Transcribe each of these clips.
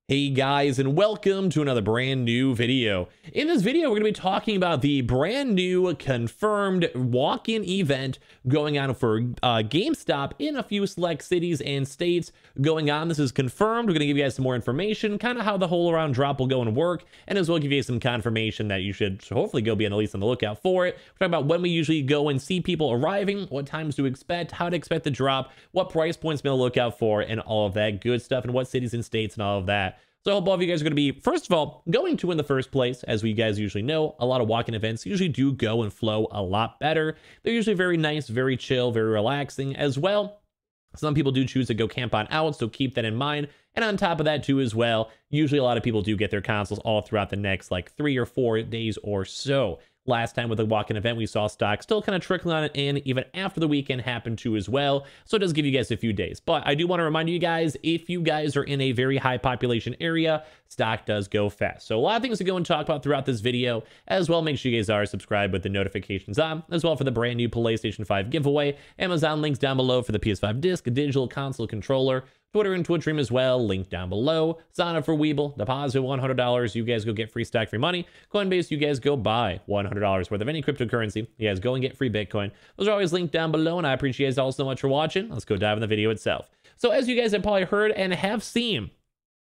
Hey guys, and welcome to another brand new video. In this video, we're going to be talking about the brand new confirmed walk-in event going on for GameStop in a few select cities and states going on. This is confirmed. We're going to give you guys some more information, kind of how the whole around drop will go and work, and as well give you some confirmation that you should hopefully go be at least on the lookout for it. We're talking about when we usually go and see people arriving, what times to expect, how to expect the drop, what price points to look out for, and all of that good stuff, and what cities and states and all of that. So I hope all of you guys are going to be, first of all, going to in the first place. As we guys usually know, a lot of walk-in events usually do go and flow a lot better. They're usually very nice, very chill, very relaxing as well. Some people do choose to go camp on out, so keep that in mind. And on top of that too as well, usually a lot of people do get their consoles all throughout the next like 3 or 4 days or so. Last time with the walk-in event, we saw stock still kind of trickling on in even after the weekend happened too as well. So it does give you guys a few days. But I do want to remind you guys, if you guys are in a very high population area, stock does go fast. So a lot of things to go and talk about throughout this video. As well, make sure you guys are subscribed with the notifications on, as well for the brand new PlayStation 5 giveaway. Amazon links down below for the PS5 disc, digital console controller. Twitter and Twitch stream as well, link down below. Sign up for Weeble, deposit $100, you guys go get free stock, free money. Coinbase, you guys go buy $100 worth of any cryptocurrency. You guys go and get free Bitcoin. Those are always linked down below, and I appreciate you guys all so much for watching. Let's go dive in the video itself. So as you guys have probably heard and have seen,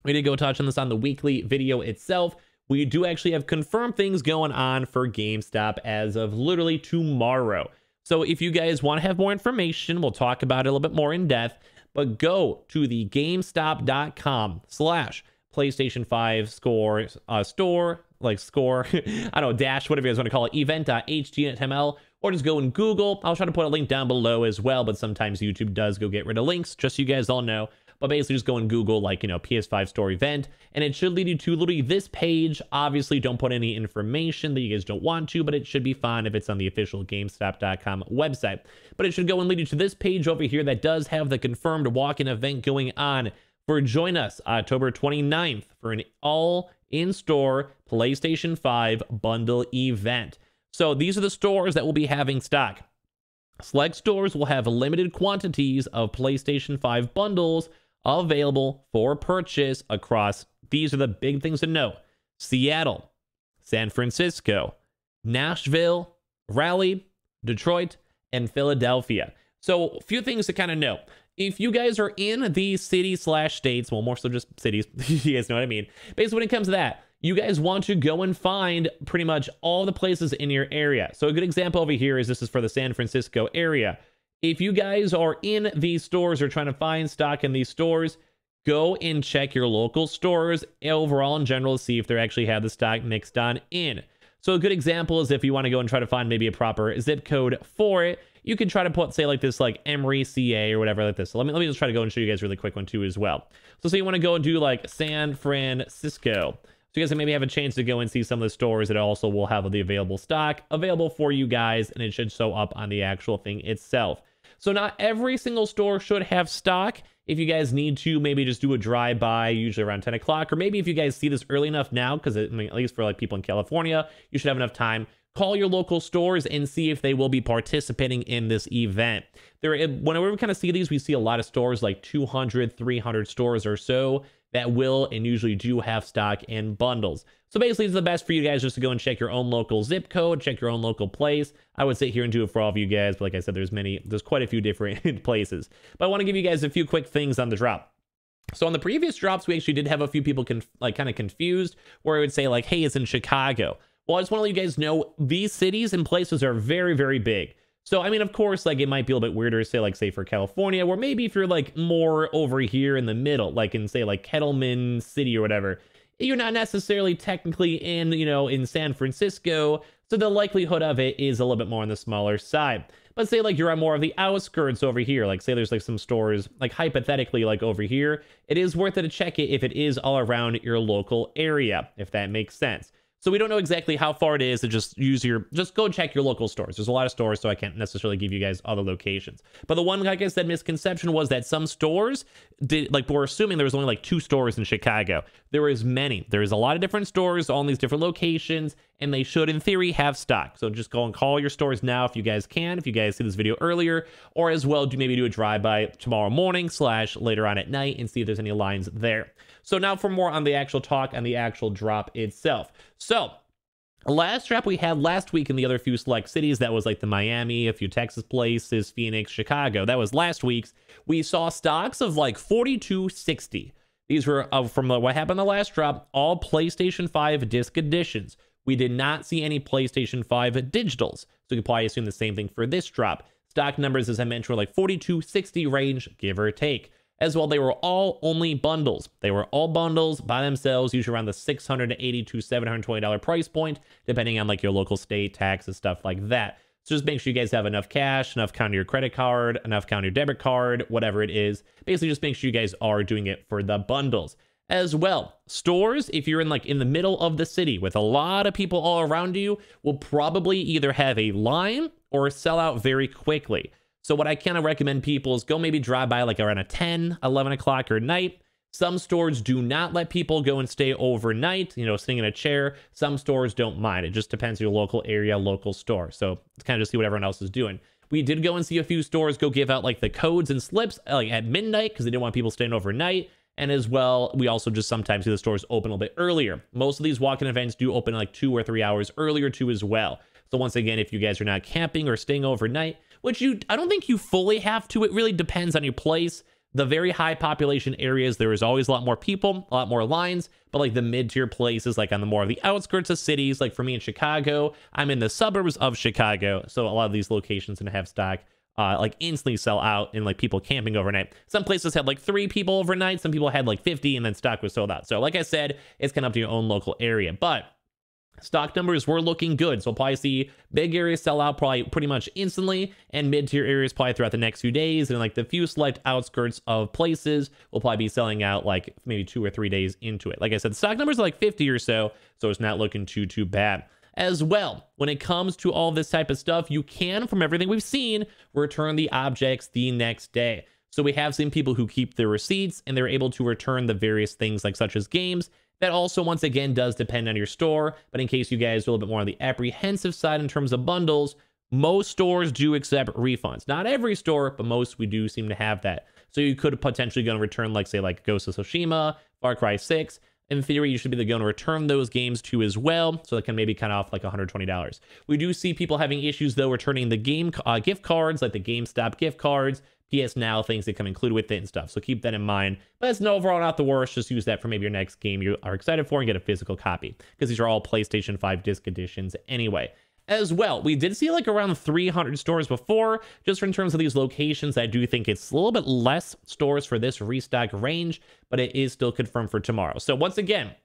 we did go touch on this on the weekly video itself. We do actually have confirmed things going on for GameStop as of literally tomorrow. So if you guys want to have more information, we'll talk about it a little bit more in depth. But go to the gamestop.com/PlayStation 5 store, I don't know, dash, whatever you guys want to call it, event.html, or just go and Google. I'll try to put a link down below as well, but sometimes YouTube does go get rid of links, just so you guys all know. But basically just go and Google, like, PS5 store event, and it should lead you to literally this page. Obviously, don't put any information that you guys don't want to, but it should be fine if it's on the official GameStop.com website. But it should go and lead you to this page over here that does have the confirmed walk-in event going on for Join Us October 29th for an all-in-store PlayStation 5 bundle event. So these are the stores that will be having stock. Select stores will have limited quantities of PlayStation 5 bundles available for purchase across, these are the big things to know: Seattle, San Francisco, Nashville, Raleigh, Detroit, and Philadelphia. So a few things to kind of know. If you guys are in these cities/states, well, more so just cities, you guys know what I mean. Basically, when it comes to that, you guys want to go and find pretty much all the places in your area. So a good example over here is this is for the San Francisco area. If you guys are in these stores or trying to find stock in these stores, go and check your local stores overall in general to see if they actually have the stock mixed on in. So a good example is if you want to go and try to find maybe a proper zip code for it, you can try to put, say, like this, like Emory, CA, or whatever like this. So let me just try to go and show you guys a really quick one too as well. So say you want to go and do like San Francisco. So you guys maybe have a chance to go and see some of the stores that also will have the available stock available for you guys, and it should show up on the actual thing itself. So not every single store should have stock. If you guys need to, maybe just do a drive-by, usually around 10 o'clock, or maybe if you guys see this early enough now, because at least for like people in California, you should have enough time. Call your local stores and see if they will be participating in this event. Whenever we kind of see these, we see a lot of stores, like 200, 300 stores or so, that will and usually do have stock in bundles. So basically, it's the best for you guys just to go and check your own local zip code, check your own local place. I would sit here and do it for all of you guys, but like I said, there's quite a few different places. But I want to give you guys a few quick things on the drop. So on the previous drops, we actually did have a few people kind of confused, where I would say like, hey, it's in Chicago. Well, I just want to let you guys know these cities and places are very, very big. So, I mean, of course, like, it might be a little bit weirder, say for California, or maybe if you're, like, more over here in the middle, like in, say, like, Kettleman City or whatever, you're not necessarily technically in, in San Francisco, so the likelihood of it is a little bit more on the smaller side. But say, like, you're on more of the outskirts over here, like, say there's, like, some stores, like, hypothetically, like, over here, it is worth it to check it if it is all around your local area, if that makes sense. So we don't know exactly how far it is to just go check your local stores. There's a lot of stores, so I can't necessarily give you guys all the locations. But the one, like I said, misconception was that some stores we're assuming there was only like 2 stores in Chicago. There was many. There's a lot of different stores, all in these different locations, and they should, in theory, have stock. So just go and call your stores now if you guys can, if you guys see this video earlier, or as well, maybe do a drive-by tomorrow morning / later on at night and see if there's any lines there. So now for more on the actual talk and the actual drop itself. So last drop we had last week in the other few select cities, that was like the Miami, a few Texas places, Phoenix, Chicago. That was last week's. We saw stocks of like 4260. These were from what happened the last drop, all PlayStation 5 disc editions. We did not see any PlayStation 5 digitals. So you can probably assume the same thing for this drop. Stock numbers, as I mentioned, were like 4260 range, give or take. As well, they were all only bundles. They were all bundles by themselves, usually around the $680 to $720 price point, depending on like your local state, taxes, stuff like that. So just make sure you guys have enough cash, enough count on your credit card, enough count on your debit card, whatever it is. Basically, just make sure you guys are doing it for the bundles. As well, stores, if you're in the middle of the city with a lot of people all around you, will probably either have a line or sell out very quickly. So what I kind of recommend people is go maybe drive by like around a 10, 11 o'clock or night. Some stores do not let people go and stay overnight, sitting in a chair. Some stores don't mind. It just depends on your local area, local store. So it's kind of just see what everyone else is doing. We did go and see a few stores go give out like the codes and slips like at midnight because they didn't want people staying overnight. And as well, we also just sometimes see the stores open a little bit earlier. Most of these walk-in events do open like 2 or 3 hours earlier too as well. So once again, if you guys are not camping or staying overnight, which I don't think you fully have to. It really depends on your place. The very high population areas, there is always a lot more people, a lot more lines, but like the mid-tier places, like on the more of the outskirts of cities, like for me in Chicago, I'm in the suburbs of Chicago. So a lot of these locations gonna have stock like instantly sell out and like people camping overnight. Some places had like 3 people overnight. Some people had like 50 and then stock was sold out. So like I said, it's kind of up to your own local area, but stock numbers were looking good. So we'll probably see big areas sell out probably pretty much instantly, and mid-tier areas probably throughout the next few days. And like the few select outskirts of places will probably be selling out like maybe 2 or 3 days into it. Like I said, stock numbers are like 50 or so it's not looking too bad. As well, when it comes to all this type of stuff, you can, from everything we've seen, return the objects the next day. So we have seen people who keep their receipts and they're able to return the various things like such as games. That also, once again, does depend on your store. But in case you guys are a little bit more on the apprehensive side in terms of bundles, most stores do accept refunds. Not every store, but most we do seem to have that. So you could potentially go and return, like, say, like Ghost of Tsushima, Far Cry 6. In theory, you should be going to return those games too as well. So that can maybe cut off like $120. We do see people having issues, though, returning the game gift cards, like the GameStop gift cards, PS Now things that come included with it and stuff. So keep that in mind. But it's overall not the worst. Just use that for maybe your next game you are excited for and get a physical copy, because these are all PlayStation 5 disc editions anyway. As well, we did see like around 300 stores before. Just in terms of these locations, I do think it's a little bit less stores for this restock range, but it is still confirmed for tomorrow. So once again,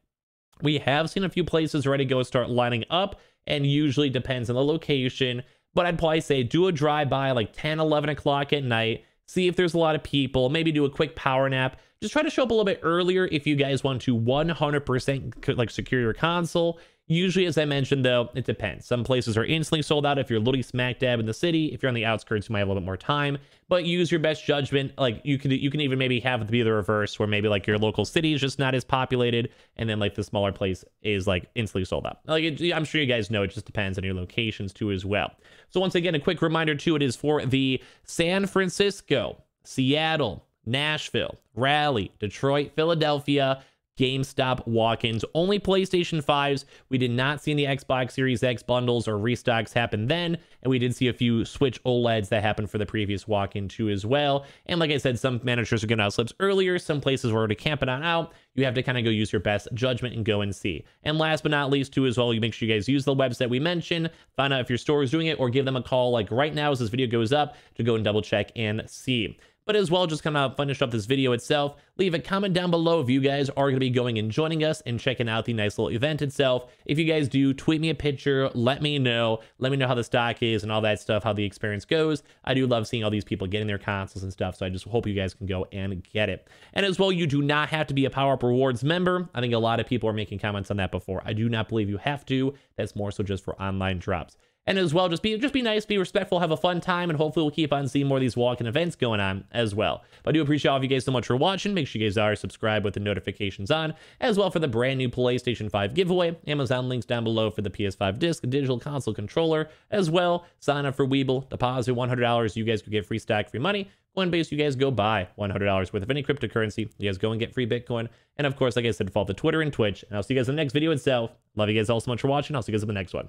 we have seen a few places already go start lining up, and usually depends on the location. But I'd probably say do a drive-by like 10, 11 o'clock at night. See if there's a lot of people, maybe do a quick power nap. Just try to show up a little bit earlier if you guys want to 100% like secure your console. Usually, as I mentioned, though, it depends. Some places are instantly sold out if you're literally smack dab in the city. If you're on the outskirts, you might have a little bit more time, but use your best judgment. Like you can even maybe have it be the reverse, where maybe like your local city is just not as populated, and then like the smaller place is like instantly sold out. Like I'm sure you guys know, it just depends on your locations too as well. So once again, a quick reminder too, it is for the San Francisco, Seattle, Nashville, Raleigh, Detroit, Philadelphia GameStop walk-ins, only PlayStation 5s. We did not see any Xbox Series X bundles or restocks happen then, and we did see a few Switch OLEDs that happened for the previous walk-in too as well. And like I said, some managers are getting out slips earlier, some places were already camping on out. You have to kind of go use your best judgment and go and see. And last but not least too as well, you make sure you guys use the website we mentioned, find out if your store is doing it, or give them a call like right now as this video goes up to go and double check and see. But as well, just kind of finish up this video itself, leave a comment down below if you guys are going to be going and joining us and checking out the nice little event itself. If you guys do, tweet me a picture, let me know how the stock is and all that stuff, how the experience goes. I do love seeing all these people getting their consoles and stuff, so I just hope you guys can go and get it. And as well, you do not have to be a PowerUp Rewards member. I think a lot of people are making comments on that before. I do not believe you have to. That's more so just for online drops. And as well, just be nice, be respectful, have a fun time, and hopefully we'll keep on seeing more of these walk-in events going on as well. But I do appreciate all of you guys so much for watching. Make sure you guys are subscribed with the notifications on, as well for the brand new PlayStation 5 giveaway. Amazon links down below for the PS5 disc, digital console controller, as well. Sign up for Weeble, deposit $100. You guys could get free stack, free money. Coinbase, you guys go buy $100 worth of any cryptocurrency. You guys go and get free Bitcoin. And of course, like I said, follow the Twitter and Twitch. And I'll see you guys in the next video itself. Love you guys all so much for watching. I'll see you guys in the next one.